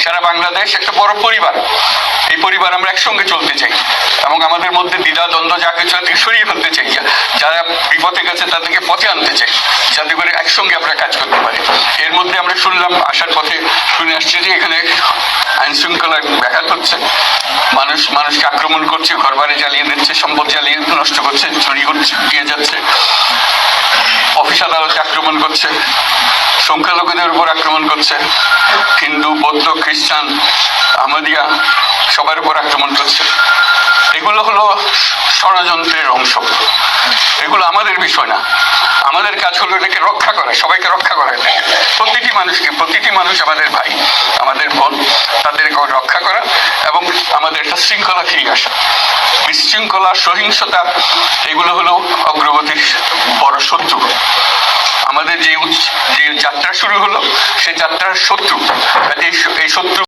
সারা বাংলাদেশ একটা বড় পরিবার। এই পরিবার আমরা একসঙ্গে চলতে চাই এবং আমাদের মধ্যে দ্বিধা দ্বন্দ্ব যা কিছু আছে সরিয়ে ফেলতে চাই। যারা বিপদে গেছে তাদেরকে পথে আনতে চাই, যাতে করে একসঙ্গে আমরা কাজ করতে পারি। এর মধ্যে আমরা শুনলাম, আসার পথে শুনে আসছি যে এখানে আইন শৃঙ্খলা ব্যাঘাত হচ্ছে, মানুষকে আক্রমণ করছে, ঘরবাড়ি জ্বালিয়ে দিচ্ছে, সম্পদ জ্বালিয়ে নষ্ট করছে, চুরি করছে, দিয়ে যাচ্ছে, অফিস আদালতে আক্রমণ করছে, সংখ্যালঘুদের উপর আক্রমণ করছে, হিন্দু, বৌদ্ধ, খ্রিস্টান, আহমদিয়া সবার উপর আক্রমণ করছে। এগুলো হলো ষড়যন্ত্রের অংশ। এগুলো আমাদের বিষয় না। আমাদের কাজ হলো এটাকে রক্ষা করা, সবাইকে রক্ষা করা। প্রতিটি মানুষ আমাদের ভাই, আমাদের বোন, তাদেরকে রক্ষা করা এবং আমাদের একটা শৃঙ্খলা ফিরিয়ে আসা। বিশৃঙ্খলা, সহিংসতা এগুলো হলো অগ্রগতির বড় শত্রু। আমাদের যে যাত্রা শুরু হলো, সেই যাত্রার শত্রু, এই শত্রু